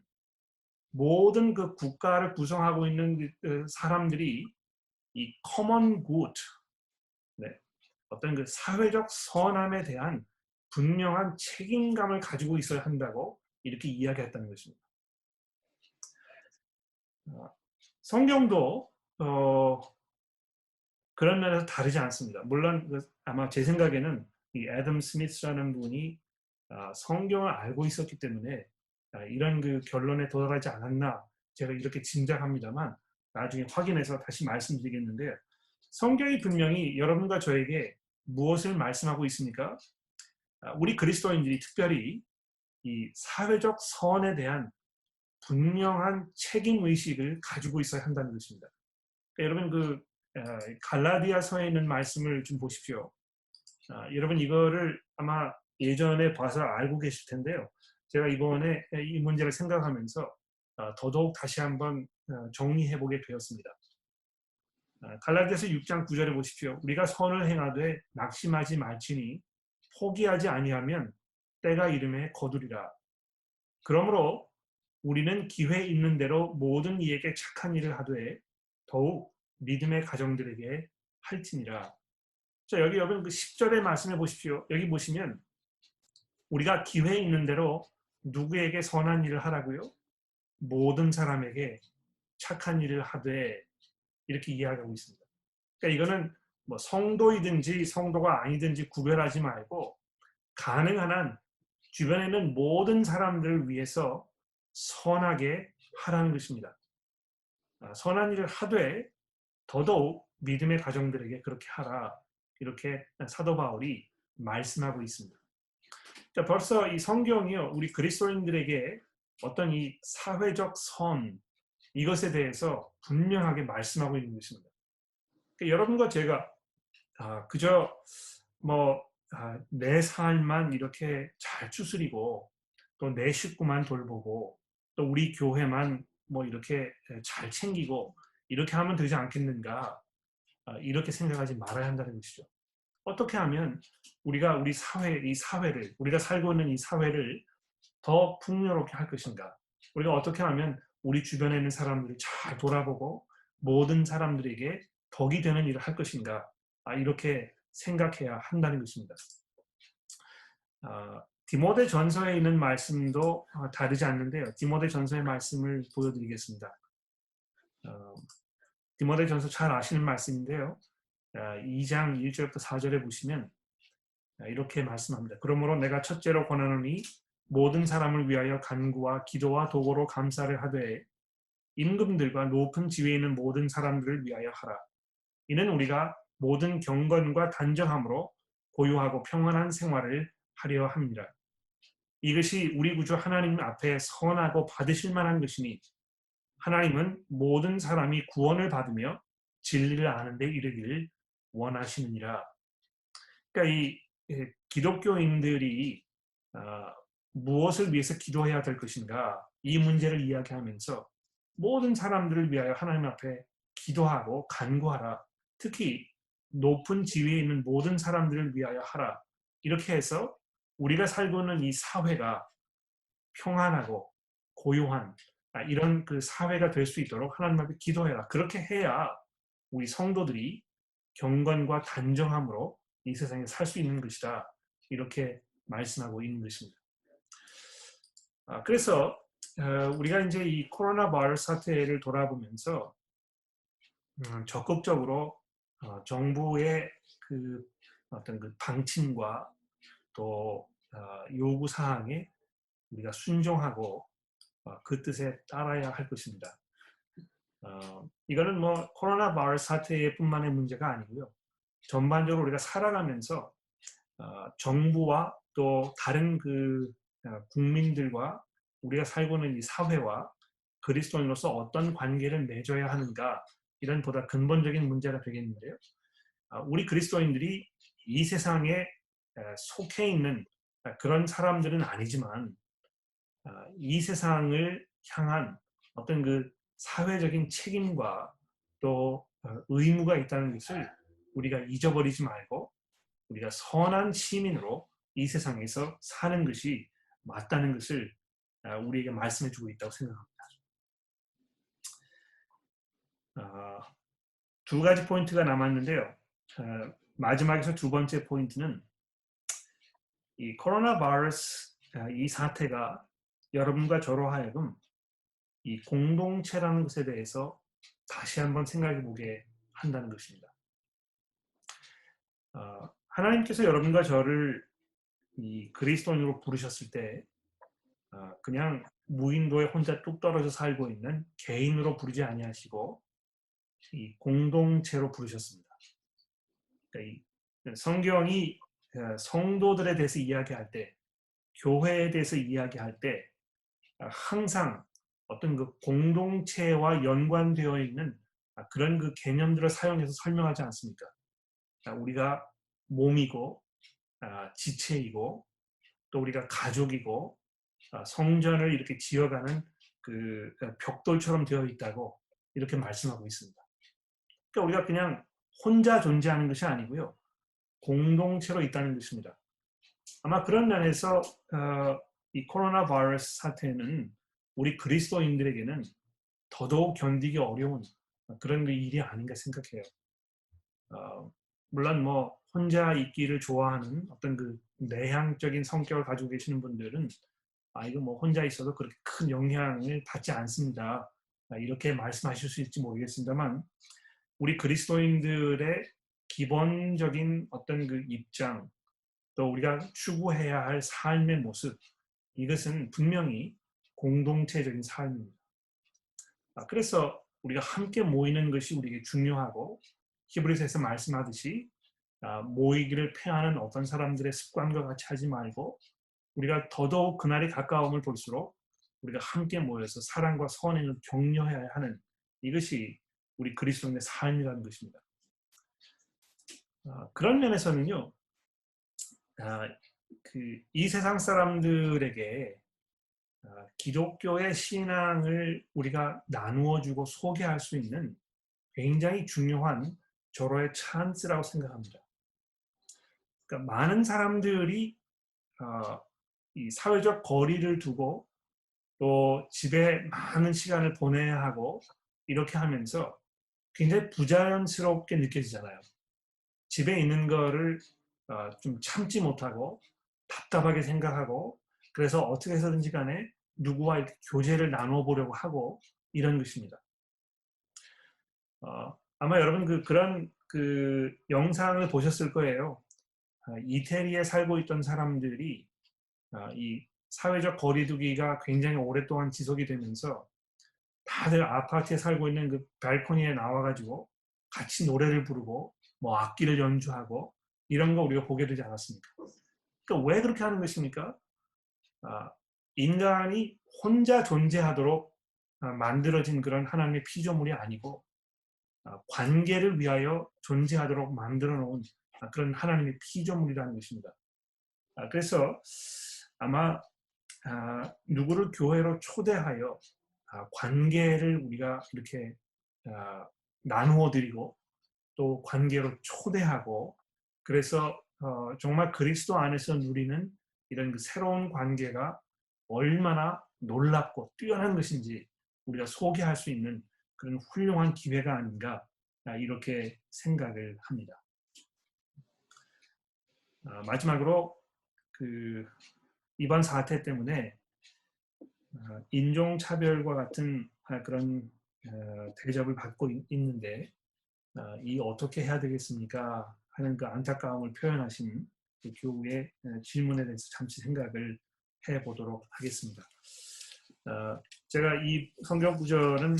Speaker 1: 모든 그 국가를 구성하고 있는 그 사람들이 이 common good, 네, 어떤 그 사회적 선함에 대한 분명한 책임감을 가지고 있어야 한다고 이렇게 이야기했다는 것입니다. 성경도 그런 면에서 다르지 않습니다. 물론 아마 제 생각에는 이 애덤 스미스라는 분이 성경을 알고 있었기 때문에 이런 그 결론에 도달하지 않았나 제가 이렇게 짐작합니다만 나중에 확인해서 다시 말씀드리겠는데 성경이 분명히 여러분과 저에게 무엇을 말씀하고 있습니까? 우리 그리스도인들이 특별히 이 사회적 선에 대한 분명한 책임 의식을 가지고 있어야 한다는 것입니다. 그러니까 여러분 그 갈라디아서에 있는 말씀을 좀 보십시오. 여러분 이거를 아마 예전에 봐서 알고 계실 텐데요. 제가 이번에 이 문제를 생각하면서 더더욱 다시 한번 정리해 보게 되었습니다. 갈라디아서 6장 9절에 보십시오. 우리가 선을 행하되 낙심하지 말지니 포기하지 아니하면 때가 이름에 거두리라. 그러므로 우리는 기회 있는 대로 모든 이에게 착한 일을 하되 더욱 믿음의 가정들에게 할지니라. 자, 여러분 그 10절의 말씀해 보십시오. 여기 보시면 우리가 기회 있는 대로 누구에게 선한 일을 하라고요? 모든 사람에게 착한 일을 하되 이렇게 이야기하고 있습니다. 그러니까 이거는 뭐 성도이든지 성도가 아니든지 구별하지 말고 가능한 한 주변에 있는 모든 사람들을 위해서 선하게 하라는 것입니다. 선한 일을 하되 더더욱 믿음의 가정들에게 그렇게 하라. 이렇게 사도 바울이 말씀하고 있습니다. 자, 벌써 이 성경이요, 우리 그리스도인들에게 어떤 이 사회적 선, 이것에 대해서 분명하게 말씀하고 있는 것입니다. 그러니까 여러분과 제가 그저 뭐 내 삶만 이렇게 잘 추스리고 또 내 식구만 돌보고 또 우리 교회만 뭐 이렇게 잘 챙기고 이렇게 하면 되지 않겠는가 이렇게 생각하지 말아야 한다는 것이죠. 어떻게 하면 우리가 우리 사회, 이 사회를 우리가 살고 있는 이 사회를 더 풍요롭게 할 것인가? 우리가 어떻게 하면 우리 주변에 있는 사람들을 잘 돌아보고 모든 사람들에게 덕이 되는 일을 할 것인가? 이렇게 생각해야 한다는 것입니다. 디모데 전서에 있는 말씀도 다르지 않는데요. 디모데 전서의 말씀을 보여드리겠습니다. 어, 디모데 전서 잘 아시는 말씀인데요. 2장 1절부터 4절에 보시면 이렇게 말씀합니다. 그러므로 내가 첫째로 권하노니 모든 사람을 위하여 간구와 기도와 도고로 감사를 하되 임금들과 높은 지위에 있는 모든 사람들을 위하여 하라. 이는 우리가 모든 경건과 단정함으로 고요하고 평안한 생활을 하려 합니다. 이것이 우리 구주 하나님 앞에 선하고 받으실 만한 것이니 하나님은 모든 사람이 구원을 받으며 진리를 아는 데 이르기를 원하시느니라. 그러니까 이 기독교인들이 무엇을 위해서 기도해야 될 것인가 이 문제를 이야기하면서 모든 사람들을 위하여 하나님 앞에 기도하고 간구하라. 특히 높은 지위에 있는 모든 사람들을 위하여 하라. 이렇게 해서 우리가 살고 있는 이 사회가 평안하고 고요한 이런 그 사회가 될 수 있도록 하나님 앞에 기도해라. 그렇게 해야 우리 성도들이 경건과 단정함으로 이 세상에 살 수 있는 것이다. 이렇게 말씀하고 있는 것입니다. 그래서 우리가 이제 이 코로나 바이러스 사태를 돌아보면서 적극적으로 정부의 그 어떤 그 방침과 또 요구 사항에 우리가 순종하고 그 뜻에 따라야 할 것입니다. 이거는 뭐 코로나 바이러스 사태뿐만의 문제가 아니고요. 전반적으로 우리가 살아가면서 정부와 또 다른 그 국민들과 우리가 살고 있는 이 사회와 그리스도인으로서 어떤 관계를 맺어야 하는가 이런 보다 근본적인 문제가 되겠는데요. 우리 그리스도인들이 이 세상에 속해 있는 그런 사람들은 아니지만 이 세상을 향한 어떤 그 사회적인 책임과 또 의무가 있다는 것을 우리가 잊어버리지 말고 우리가 선한 시민으로 이 세상에서 사는 것이 맞다는 것을 우리에게 말씀해 주고 있다고 생각합니다. 두 가지 포인트가 남았는데요. 마지막에서 두 번째 포인트는 이 코로나 바이러스 이 사태가 여러분과 저로 하여금 이 공동체라는 것에 대해서 다시 한번 생각해 보게 한다는 것입니다. 하나님께서 여러분과 저를 이 그리스도인으로 부르셨을 때 그냥 무인도에 혼자 뚝 떨어져 살고 있는 개인으로 부르지 아니하시고 이 공동체로 부르셨습니다. 그러니까 이 성경이 성도들에 대해서 이야기할 때, 교회에 대해서 이야기할 때 항상 어떤 그 공동체와 연관되어 있는 그런 그 개념들을 사용해서 설명하지 않습니까? 우리가 몸이고 지체이고 또 우리가 가족이고 성전을 이렇게 지어가는 그 벽돌처럼 되어 있다고 이렇게 말씀하고 있습니다. 그러니까 우리가 그냥 혼자 존재하는 것이 아니고요. 공동체로 있다는 것입니다. 아마 그런 면에서 이 코로나 바이러스 사태는 우리 그리스도인들에게는 더더욱 견디기 어려운 그런 일이 아닌가 생각해요. 물론 뭐 혼자 있기를 좋아하는 어떤 그 내향적인 성격을 가지고 계시는 분들은 이거 뭐 혼자 있어도 그렇게 큰 영향을 받지 않습니다. 이렇게 말씀하실 수 있을지 모르겠습니다만 우리 그리스도인들의 기본적인 어떤 그 입장 또 우리가 추구해야 할 삶의 모습 이것은 분명히 공동체적인 삶입니다. 그래서 우리가 함께 모이는 것이 우리에게 중요하고 히브리서에서 말씀하듯이 모이기를 패하는 어떤 사람들의 습관과 같이 하지 말고 우리가 더더욱 그날이 가까움을 볼수록 우리가 함께 모여서 사랑과 선행을 격려해야 하는 이것이 우리 그리스도인의 삶이라는 것입니다. 그런 면에서는요. 이 세상 사람들에게 기독교의 신앙을 우리가 나누어주고 소개할 수 있는 굉장히 중요한 절호의 찬스라고 생각합니다. 그러니까 많은 사람들이 이 사회적 거리를 두고 또 집에 많은 시간을 보내야 하고 이렇게 하면서 굉장히 부자연스럽게 느껴지잖아요. 집에 있는 거를 좀 참지 못하고 답답하게 생각하고 그래서 어떻게 해서든지 간에 누구와 이렇게 교제를 나누어 보려고 하고 이런 것입니다. 아마 여러분 그런 영상을 보셨을 거예요. 이태리에 살고 있던 사람들이 이 사회적 거리두기가 굉장히 오랫동안 지속이 되면서 다들 아파트에 살고 있는 그 발코니에 나와가지고 같이 노래를 부르고 뭐 악기를 연주하고 이런 거 우리가 보게 되지 않았습니까? 그러니까 왜 그렇게 하는 것입니까? 아, 인간이 혼자 존재하도록 만들어진 그런 하나님의 피조물이 아니고 관계를 위하여 존재하도록 만들어 놓은 그런 하나님의 피조물이라는 것입니다. 그래서 아마 누구를 교회로 초대하여 관계를 우리가 이렇게 나누어 드리고 또 관계로 초대하고 그래서 정말 그리스도 안에서 누리는 이런 그 새로운 관계가 얼마나 놀랍고 뛰어난 것인지 우리가 소개할 수 있는 그런 훌륭한 기회가 아닌가 이렇게 생각을 합니다. 마지막으로 이번 사태 때문에 인종차별과 같은 그런 대접을 받고 있는데 이 어떻게 해야 되겠습니까? 하는 그 안타까움을 표현하신 그 교우의 질문에 대해서 잠시 생각을 해보도록 하겠습니다. 제가 이 성경 구절은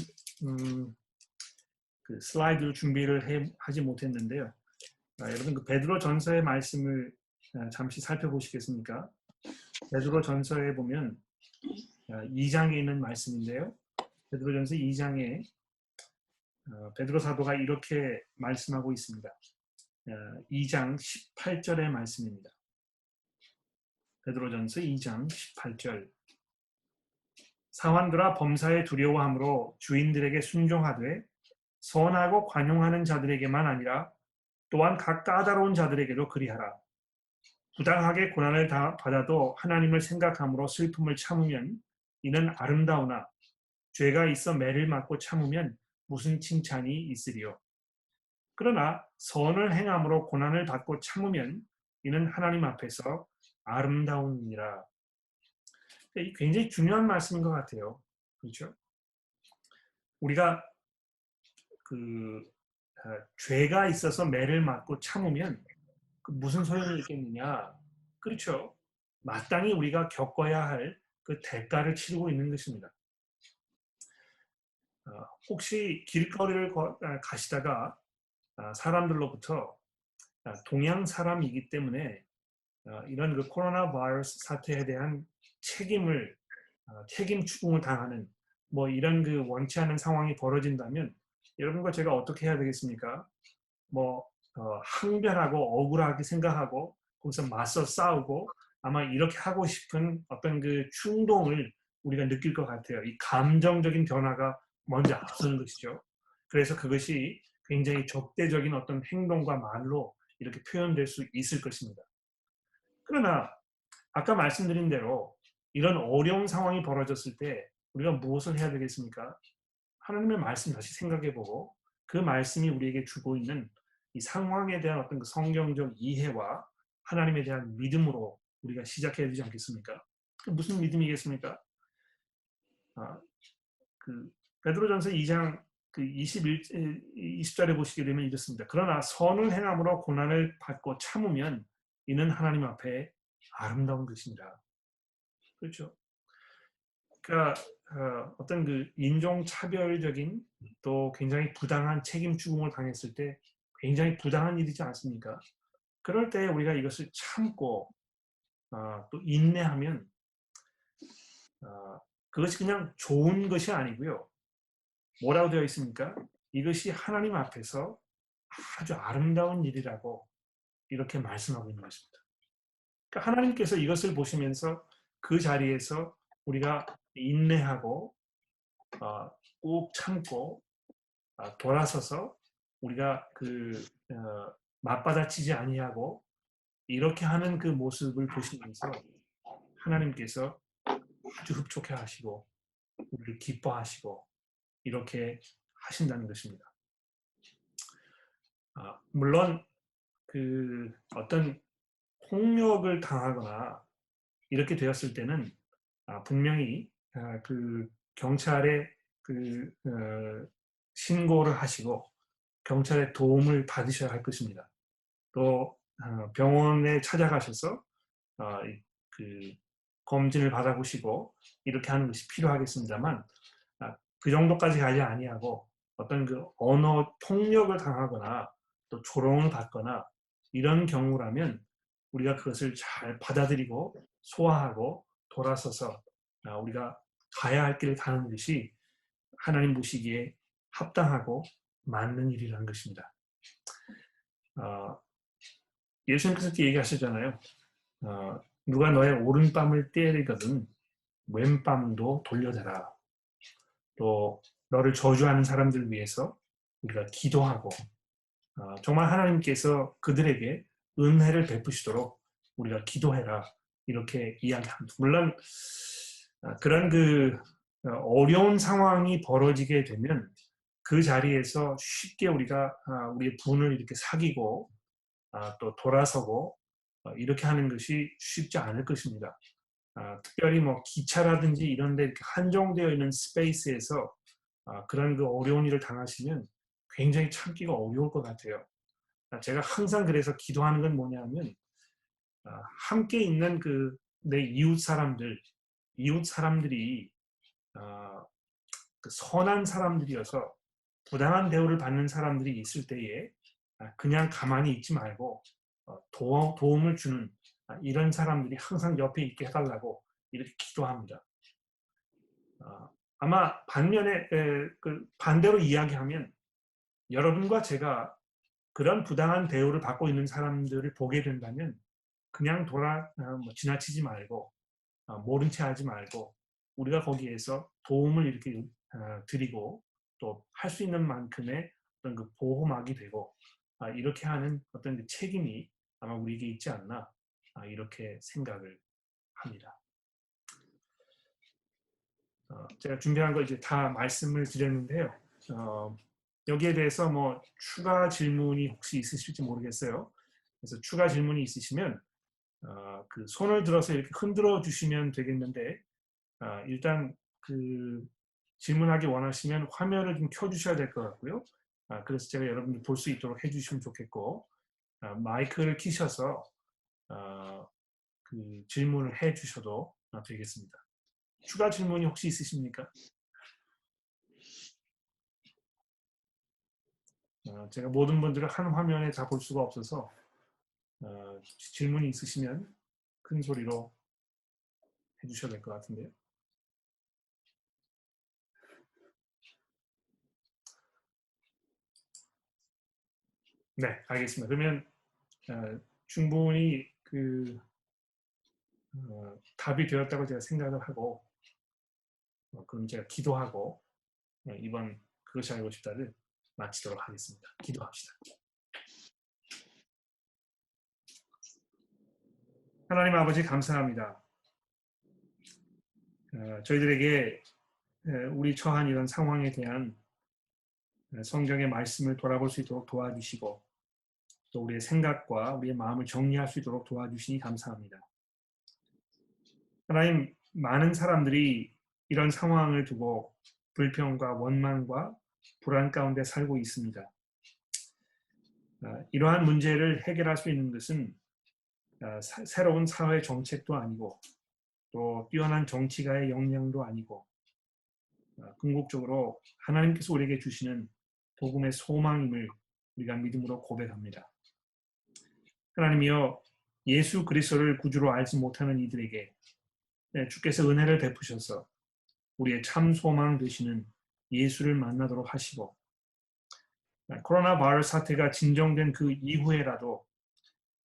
Speaker 1: 그 슬라이드를 준비를 하지 못했는데요. 여러분 그 베드로 전서의 말씀을 잠시 살펴보시겠습니까? 베드로 전서에 보면 2장에 있는 말씀인데요. 베드로전서 2장에 베드로 사도가 이렇게 말씀하고 있습니다. 2장 18절의 말씀입니다. 베드로전서 2장 18절 사환들아 범사에 두려워함으로 주인들에게 순종하되 선하고 관용하는 자들에게만 아니라 또한 각 까다로운 자들에게도 그리하라. 부당하게 고난을 받아도 하나님을 생각함으로 슬픔을 참으면 이는 아름다우나 죄가 있어 매를 맞고 참으면 무슨 칭찬이 있으리요. 그러나 선을 행함으로 고난을 받고 참으면 이는 하나님 앞에서 아름다움이니라. 이 굉장히 중요한 말씀인 것 같아요. 그렇죠? 우리가 죄가 있어서 매를 맞고 참으면 무슨 소용이 있겠느냐? 그렇죠? 마땅히 우리가 겪어야 할 그 대가를 치르고 있는 것입니다. 혹시 길거리를 가시다가 사람들로부터 동양 사람이기 때문에 이런 그 코로나 바이러스 사태에 대한 책임 추궁을 당하는 뭐 이런 그 원치 않은 상황이 벌어진다면 여러분과 제가 어떻게 해야 되겠습니까? 뭐 항변하고 억울하게 생각하고 거기서 맞서 싸우고 아마 이렇게 하고 싶은 어떤 그 충동을 우리가 느낄 것 같아요. 이 감정적인 변화가 먼저 앞서는 것이죠. 그래서 그것이 굉장히 적대적인 어떤 행동과 말로 이렇게 표현될 수 있을 것입니다. 그러나 아까 말씀드린 대로 이런 어려운 상황이 벌어졌을 때 우리가 무엇을 해야 되겠습니까? 하나님의 말씀 다시 생각해보고 그 말씀이 우리에게 주고 있는 이 상황에 대한 어떤 그 성경적 이해와 하나님에 대한 믿음으로 우리가 시작해야 되지 않겠습니까? 무슨 믿음이겠습니까? 아, 베드로전서 2장 20절에 보시게 되면 이렇습니다. 그러나 선을 행함으로 고난을 받고 참으면 이는 하나님 앞에 아름다운 것입니다. 그렇죠? 그러니까 어떤 그 인종차별적인 또 굉장히 부당한 책임 추궁을 당했을 때 굉장히 부당한 일이지 않습니까? 그럴 때 우리가 이것을 참고 또 인내하면 그것이 그냥 좋은 것이 아니고요. 뭐라고 되어 있습니까? 이것이 하나님 앞에서 아주 아름다운 일이라고 이렇게 말씀하고 있는 것입니다. 그러니까 하나님께서 이것을 보시면서 그 자리에서 우리가 인내하고 꼭 참고 돌아서서 우리가 맞받아치지 아니하고 이렇게 하는 그 모습을 보시면서 하나님께서 아주 흡족해 하시고 우리를 기뻐하시고 이렇게 하신다는 것입니다. 물론 어떤 폭력을 당하거나 이렇게 되었을 때는 분명히 그 경찰에 그 신고를 하시고 경찰의 도움을 받으셔야 할 것입니다. 또 병원에 찾아가셔서 그 검진을 받아보시고 이렇게 하는 것이 필요하겠습니다만 그 정도까지 가지 아니하고 어떤 그 언어 폭력을 당하거나 또 조롱을 받거나 이런 경우라면 우리가 그것을 잘 받아들이고 소화하고 돌아서서 우리가 가야 할 길을 가는 것이 하나님 보시기에 합당하고 맞는 일이라는 것입니다. 어, 예수님께서 이렇게 얘기하시잖아요. 누가 너의 오른뺨을 때리거든 왼뺨도 돌려대라. 또 너를 저주하는 사람들을 위해서 우리가 기도하고 정말 하나님께서 그들에게 은혜를 베푸시도록 우리가 기도해라 이렇게 이야기합니다. 물론 그런 그 어려운 상황이 벌어지게 되면 그 자리에서 쉽게 우리가 우리의 분을 이렇게 사귀고 또 돌아서고 이렇게 하는 것이 쉽지 않을 것입니다. 특별히 뭐 기차라든지 이런 데 이렇게 한정되어 있는 스페이스에서 그런 그 어려운 일을 당하시면 굉장히 참기가 어려울 것 같아요. 제가 항상 그래서 기도하는 건 뭐냐면 함께 있는 그 내 이웃 사람들이 그 선한 사람들이어서 부당한 대우를 받는 사람들이 있을 때에 그냥 가만히 있지 말고 도움을 주는 이런 사람들이 항상 옆에 있게 해달라고 이렇게 기도합니다. 아마 반면에 그 반대로 이야기하면 여러분과 제가 그런 부당한 대우를 받고 있는 사람들을 보게 된다면 그냥 지나치지 말고 모른 채 하지 말고 우리가 거기에서 도움을 이렇게 드리고 또 할 수 있는 만큼의 어떤 그 보호막이 되고 이렇게 하는 어떤 그 책임이 아마 우리에게 있지 않나 이렇게 생각을 합니다. 제가 준비한 거 이제 다 말씀을 드렸는데요. 여기에 대해서 뭐 추가 질문이 혹시 있으실지 모르겠어요. 그래서 추가 질문이 있으시면 그 손을 들어서 이렇게 흔들어 주시면 되겠는데 일단 그 질문하기 원하시면 화면을 좀 켜주셔야 될 것 같고요. 그래서 제가 여러분들 볼 수 있도록 해주시면 좋겠고 마이크를 키셔서 그 질문을 해주셔도 되겠습니다. 추가 질문이 혹시 있으십니까? 제가 모든 분들을 한 화면에 다 볼 수가 없어서 질문이 있으시면 큰 소리로 해주셔야 될 것 같은데요. 네, 알겠습니다. 그러면 충분히 그 답이 되었다고 제가 생각을 하고 그럼 제가 기도하고 이번 그것이 알고 싶다를 마치도록 하겠습니다. 기도합시다. 하나님 아버지 감사합니다. 저희들에게 우리 처한 이런 상황에 대한 성경의 말씀을 돌아볼 수 있도록 도와주시고 또 우리의 생각과 우리의 마음을 정리할 수 있도록 도와주시니 감사합니다. 하나님, 많은 사람들이 이런 상황을 두고 불평과 원망과 불안 가운데 살고 있습니다. 이러한 문제를 해결할 수 있는 것은 새로운 사회 정책도 아니고 또 뛰어난 정치가의 역량도 아니고 궁극적으로 하나님께서 우리에게 주시는 복음의 소망임을 우리가 믿음으로 고백합니다. 하나님이여 예수 그리스도를 구주로 알지 못하는 이들에게 주께서 은혜를 베푸셔서 우리의 참 소망 되시는 예수를 만나도록 하시고 코로나 바이러스 사태가 진정된 그 이후에라도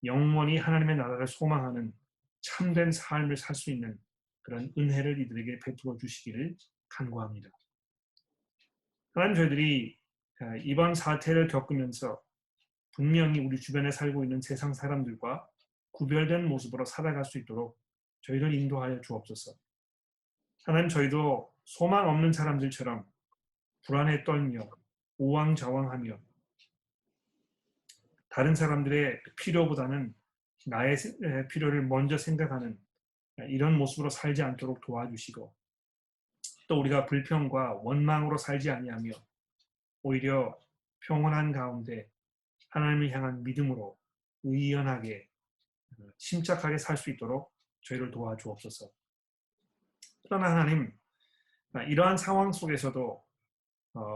Speaker 1: 영원히 하나님의 나라를 소망하는 참된 삶을 살 수 있는 그런 은혜를 이들에게 베풀어 주시기를 간구합니다. 하나님, 저희들이 이번 사태를 겪으면서 분명히 우리 주변에 살고 있는 세상 사람들과 구별된 모습으로 살아갈 수 있도록 저희를 인도하여 주옵소서. 하나님, 저희도 소망 없는 사람들처럼 불안에 떨며 우왕좌왕하며 다른 사람들의 필요보다는 나의 필요를 먼저 생각하는 이런 모습으로 살지 않도록 도와주시고, 또 우리가 불평과 원망으로 살지 아니하며 오히려 평온한 가운데 하나님을 향한 믿음으로 의연하게 침착하게 살 수 있도록 저희를 도와주옵소서. 그러나 하나님, 이러한 상황 속에서도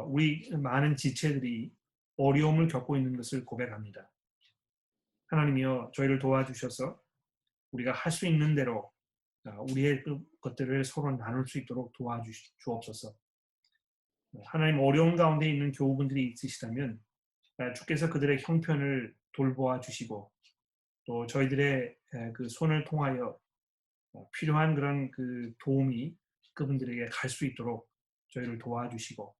Speaker 1: 우리 많은 지체들이 어려움을 겪고 있는 것을 고백합니다. 하나님이여, 저희를 도와주셔서 우리가 할 수 있는 대로 우리의 그 것들을 서로 나눌 수 있도록 도와주옵소서. 하나님, 어려운 가운데 있는 교우분들이 있으시다면 주께서 그들의 형편을 돌보아 주시고, 또 저희들의 그 손을 통하여 필요한 그런 그 도움이 그분들에게 갈 수 있도록 저희를 도와주시고,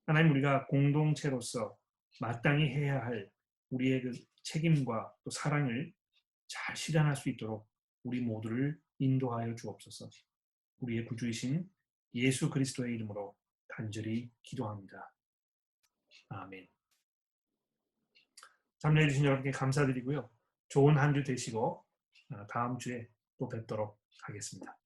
Speaker 1: 하나님, 우리가 공동체로서 마땅히 해야 할 우리의 그 책임과 또 사랑을 잘 실현할 수 있도록 우리 모두를 인도하여 주옵소서. 우리의 구주이신 예수 그리스도의 이름으로 간절히 기도합니다. 아멘. 참여해 주신 여러분께 감사드리고요. 좋은 한 주 되시고 다음 주에 또 뵙도록 하겠습니다.